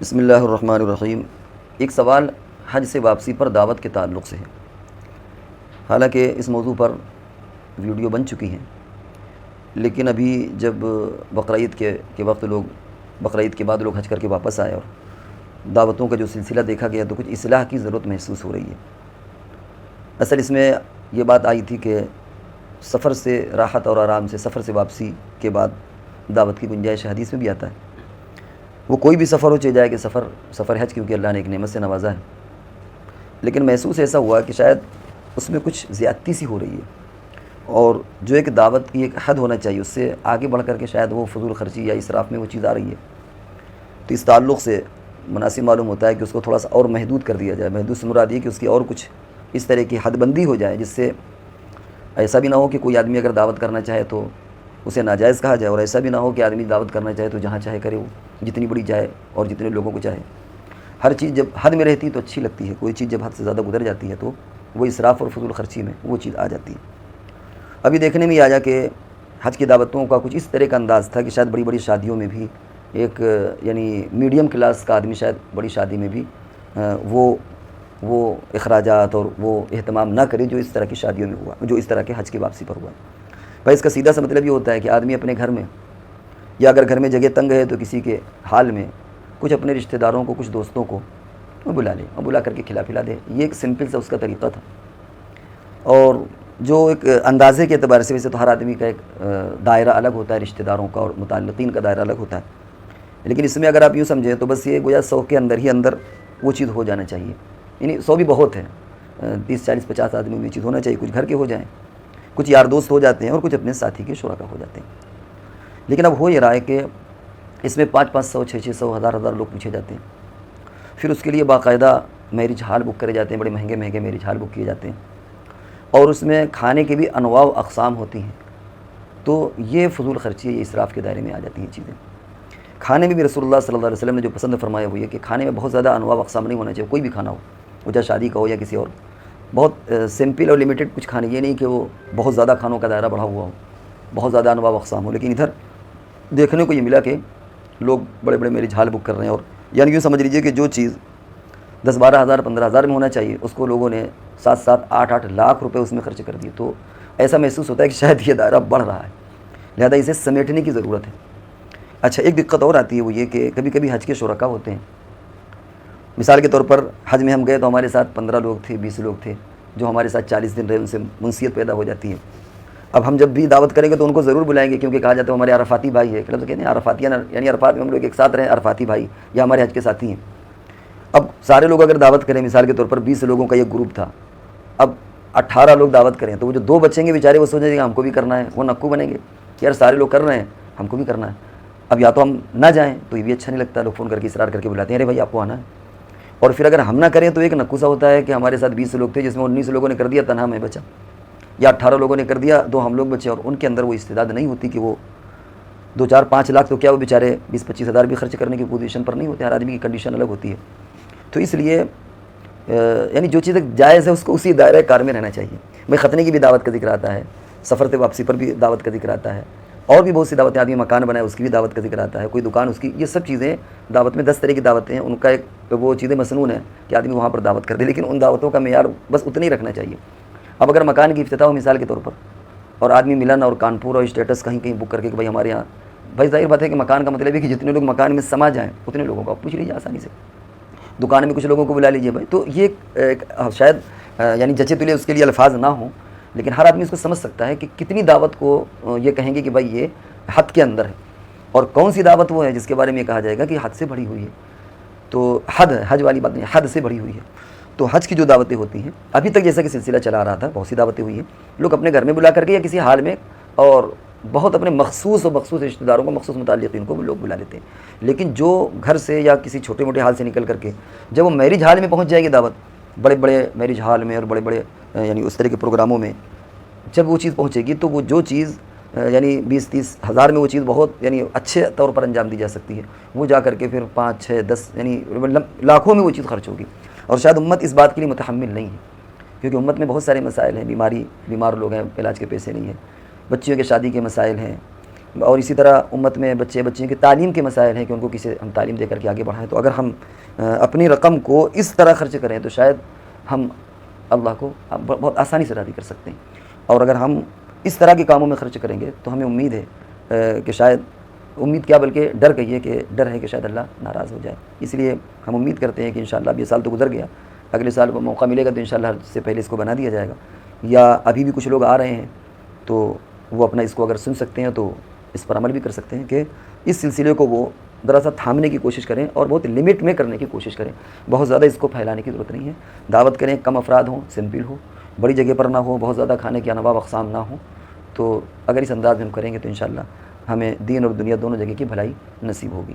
بسم اللہ الرحمن الرحیم۔ ایک سوال حج سے واپسی پر دعوت کے تعلق سے ہے۔ حالانکہ اس موضوع پر ویڈیو بن چکی ہیں، لیکن ابھی جب بقرعید کے وقت لوگ بقرعید کے بعد لوگ حج کر کے واپس آئے اور دعوتوں کا جو سلسلہ دیکھا گیا تو کچھ اصلاح کی ضرورت محسوس ہو رہی ہے۔ اصل اس میں یہ بات آئی تھی کہ سفر سے راحت اور آرام سے، سفر سے واپسی کے بعد دعوت کی گنجائش حدیث میں بھی آتا ہے۔ وہ کوئی بھی سفر ہو، چاہے جائے کہ سفر حج، کیونکہ اللہ نے ایک نعمت سے نوازا ہے، لیکن محسوس ایسا ہوا کہ شاید اس میں کچھ زیادتی سی ہو رہی ہے، اور جو ایک دعوت کی ایک حد ہونا چاہیے اس سے آگے بڑھ کر کے شاید وہ فضول خرچی یا اسراف میں وہ چیز آ رہی ہے۔ تو اس تعلق سے مناسب معلوم ہوتا ہے کہ اس کو تھوڑا سا اور محدود کر دیا جائے۔ محدود سے مراد یہ کہ اس کی اور کچھ اس طرح کی حد بندی ہو جائے، جس سے ایسا بھی نہ ہو کہ کوئی آدمی اگر دعوت کرنا چاہے تو اسے ناجائز کہا جائے، اور ایسا بھی نہ ہو کہ آدمی دعوت کرنا چاہے تو جہاں چاہے کرے، وہ جتنی بڑی چاہے اور جتنے لوگوں کو چاہے۔ ہر چیز جب حد میں رہتی ہے تو اچھی لگتی ہے، کوئی چیز جب حد سے زیادہ گزر جاتی ہے تو وہ اسراف اور فضول خرچی میں وہ چیز آ جاتی ہے۔ ابھی دیکھنے میں یہ آیا کہ حج کی دعوتوں کا کچھ اس طرح کا انداز تھا کہ شاید بڑی بڑی شادیوں میں بھی ایک یعنی میڈیم کلاس کا آدمی شاید بڑی شادی میں بھی وہ اخراجات اور وہ اہتمام نہ کرے جو اس طرح کی شادیوں میں ہوا، جو اس طرح کے حج کی واپسی پر ہوا۔ بھائی اس کا سیدھا سا مطلب یہ ہوتا ہے کہ آدمی اپنے گھر میں، یا اگر گھر میں جگہ تنگ ہے تو کسی کے حال میں کچھ اپنے رشتہ داروں کو، کچھ دوستوں کو بلا لے اور بلا کر کے کھلا پلا دے۔ یہ ایک سمپل سا اس کا طریقہ تھا، اور جو ایک اندازے کے اعتبار سے، ویسے تو ہر آدمی کا ایک دائرہ الگ ہوتا ہے، رشتہ داروں کا اور متعلقین کا دائرہ الگ ہوتا ہے، لیکن اس میں اگر آپ یوں سمجھیں تو بس یہ گویا 100 کے اندر ہی اندر وہ چیز ہو جانا چاہیے۔ یعنی 100 بھی بہت ہے، 30 40 50 آدمی میں یہ چیز ہونا چاہیے۔ کچھ گھر کے ہو جائیں، کچھ یار دوست ہو جاتے ہیں، اور کچھ اپنے ساتھی کے شرکا ہو جاتے ہیں۔ لیکن اب ہو یہ رہا ہے کہ اس میں 500 600 1000 لوگ پوچھے جاتے ہیں، پھر اس کے لیے باقاعدہ میرج ہال بک کرے جاتے ہیں، بڑے مہنگے مہنگے میرج ہال بک کیے جاتے ہیں، اور اس میں کھانے کے بھی انواع و اقسام ہوتی ہیں۔ تو یہ فضول خرچی، یہ اسراف کے دائرے میں آ جاتی ہیں چیزیں۔ کھانے میں بھی رسول اللہ صلی اللہ علیہ وسلم نے جو پسند فرمایا وہ یہ کہ کھانے میں بہت زیادہ انواع و اقسام نہیں ہونا چاہیے، کوئی بھی کھانا ہو، وہ چاہے شادی کا ہو یا کسی اور، بہت سمپل اور لمیٹڈ کچھ کھانے، یہ نہیں کہ وہ بہت زیادہ کھانوں کا دائرہ بڑھا ہوا ہو، بہت زیادہ انواع و اقسام ہو۔ لیکن ادھر دیکھنے کو یہ ملا کہ لوگ بڑے بڑے میرج ہال بک کر رہے ہیں، اور یعنی یوں سمجھ لیجئے کہ جو چیز 10 12 ہزار 15 ہزار میں ہونا چاہیے اس کو لوگوں نے 7 7 8 8 لاکھ روپے اس میں خرچ کر دیے۔ تو ایسا محسوس ہوتا ہے کہ شاید یہ دائرہ بڑھ رہا ہے، لہذا اسے سمیٹنے کی ضرورت ہے۔ اچھا، ایک دقت اور آتی ہے، وہ یہ کہ کبھی کبھی حج کے شرکا ہوتے ہیں۔ مثال کے طور پر حج میں ہم گئے تو ہمارے ساتھ 15 لوگ تھے، 20 لوگ تھے، جو ہمارے ساتھ 40 دن رہے، ان سے منسیت پیدا ہو جاتی ہے۔ اب ہم جب بھی دعوت کریں گے تو ان کو ضرور بلائیں گے، کیونکہ کہا جاتا ہے ہمارے عرفاتی بھائی ہے، لفظ کہتے ہیں عرفاتیہ، یعنی عرفات میں ہم لوگ ایک ساتھ رہیں، عرفاتی بھائی یا ہمارے حج کے ساتھی ہیں۔ اب سارے لوگ اگر دعوت کریں، مثال کے طور پر 20 لوگوں کا یہ گروپ تھا، اب 18 لوگ دعوت کریں تو وہ جو 2 بچیں گے بیچارے، وہ سوچیں گے ہم کو بھی کرنا ہے، وہ نکو بنیں گے کہ یار سارے لوگ کر رہے ہیں ہم کو بھی کرنا ہے۔ اب یا تو ہم نہ جائیں تو یہ بھی اچھا نہیں لگتا، لوگ فون کر کے اصرار کر کے بلاتے ہیں ارے بھائی آپ کو آنا ہے، اور پھر اگر ہم نہ کریں تو ایک نکوسا ہوتا ہے کہ ہمارے ساتھ 20 لوگ تھے جس میں 19 لوگوں نے کر دیا، تنہا میں بچا، یا 18 لوگوں نے کر دیا، 2 ہم لوگ بچے، اور ان کے اندر وہ استعداد نہیں ہوتی کہ وہ 2 4 5 لاکھ تو کیا، وہ بیچارے 20 25 ہزار بھی خرچ کرنے کی پوزیشن پر نہیں ہوتے۔ ہر آدمی کی کنڈیشن الگ ہوتی ہے۔ تو اس لیے یعنی جو چیزیں جائز ہے اس کو اسی دائرۂ کار میں رہنا چاہیے۔ بھائی ختنے کی بھی دعوت کا ذکر آتا ہے، سفر سے واپسی پر بھی دعوت کا ذکر آتا ہے، اور بھی بہت سی دعوتیں، آدمی مکان بنائے اس کی بھی دعوت کا ذکر آتا ہے، کوئی دکان اس کی، یہ سب چیزیں دعوت میں 10 طرح کی دعوتیں ہیں، ان کا ایک وہ چیزیں مسنون ہیں کہ آدمی وہاں پر دعوت کر دے، لیکن ان دعوتوں کا معیار بس اتنا ہی رکھنا چاہیے۔ اب اگر مکان کی افتتاح ہو مثال کے طور پر، اور آدمی ملن اور کانپور اور اسٹیٹس کہیں کہیں بک کر کے کہ بھائی ہمارے یہاں، بھائی ظاہر بات ہے کہ مکان کا مطلب ہے کہ جتنے لوگ مکان میں سما جائیں اتنے لوگوں کو آپ پوچھ لیجیے آسانی سے، دکان میں کچھ لوگوں کو بلا لیجیے بھائی۔ تو یہ شاید یعنی جچے تلے اس کے لیے الفاظ نہ ہوں، لیکن ہر آدمی اس کو سمجھ سکتا ہے کہ کتنی دعوت کو یہ کہیں گے کہ بھائی یہ حد کے اندر ہے، اور کون سی دعوت وہ ہے جس کے بارے میں یہ کہا جائے گا کہ حد سے بڑھی ہوئی ہے۔ تو حد ہے، حج والی بات نہیں، حد سے بڑھی ہوئی ہے۔ تو حج کی جو دعوتیں ہوتی ہیں ابھی تک جیسا کہ سلسلہ چلا رہا تھا، بہت سی دعوتیں ہوئی ہیں، لوگ اپنے گھر میں بلا کر کے یا کسی حال میں، اور بہت اپنے مخصوص رشتہ داروں کو، مخصوص متعلقین کو لوگ بلا لیتے ہیں۔ لیکن جو گھر سے یا کسی چھوٹے موٹے حال سے نکل کر کے جب وہ میرج ہال میں پہنچ جائے گی دعوت، بڑے بڑے میرج ہال میں اور بڑے بڑے یعنی اس طرح کے پروگراموں میں جب وہ چیز پہنچے گی تو وہ جو چیز یعنی 20 30 ہزار میں وہ چیز بہت یعنی اچھے طور پر انجام دی جا سکتی ہے، وہ جا کر کے پھر 5 6 10 یعنی لاکھوں میں وہ چیز خرچ ہوگی، اور شاید امت اس بات کے لیے متحمل نہیں ہے، کیونکہ امت میں بہت سارے مسائل ہیں، بیمار لوگ ہیں، علاج کے پیسے نہیں ہیں، بچیوں کے شادی کے مسائل ہیں، اور اسی طرح امت میں بچیوں کی تعلیم کے مسائل ہیں کہ ان کو کسی ہم تعلیم دے کر کے آگے بڑھائیں. تو اگر ہم اپنی رقم کو اس طرح خرچ کریں تو شاید ہم اللہ کو بہت آسانی سے راضی کر سکتے ہیں. اور اگر ہم اس طرح کے کاموں میں خرچ کریں گے تو ہمیں امید ہے کہ شاید امید کیا بلکہ ڈر کہیے کہ ڈر ہے کہ شاید اللہ ناراض ہو جائے. اس لیے ہم امید کرتے ہیں کہ انشاءاللہ اب یہ سال تو گزر گیا, اگلے سال کو موقع ملے گا تو انشاءاللہ سے پہلے اس کو بنا دیا جائے گا. یا ابھی بھی کچھ لوگ آ رہے ہیں تو وہ اپنا اس کو اگر سن سکتے ہیں تو اس پر عمل بھی کر سکتے ہیں کہ اس سلسلے کو وہ دراصل تھامنے کی کوشش کریں اور بہت لمٹ میں کرنے کی کوشش کریں. بہت زیادہ اس کو پھیلانے کی ضرورت نہیں ہے. دعوت کریں, کم افراد ہوں, سمپل ہو, بڑی جگہ پر نہ ہو, بہت زیادہ کھانے کے انواع اقسام نہ ہوں. تو اگر اس انداز میں ہم کریں گے تو انشاءاللہ ہمیں دین اور دنیا دونوں جگہ کی بھلائی نصیب ہوگی.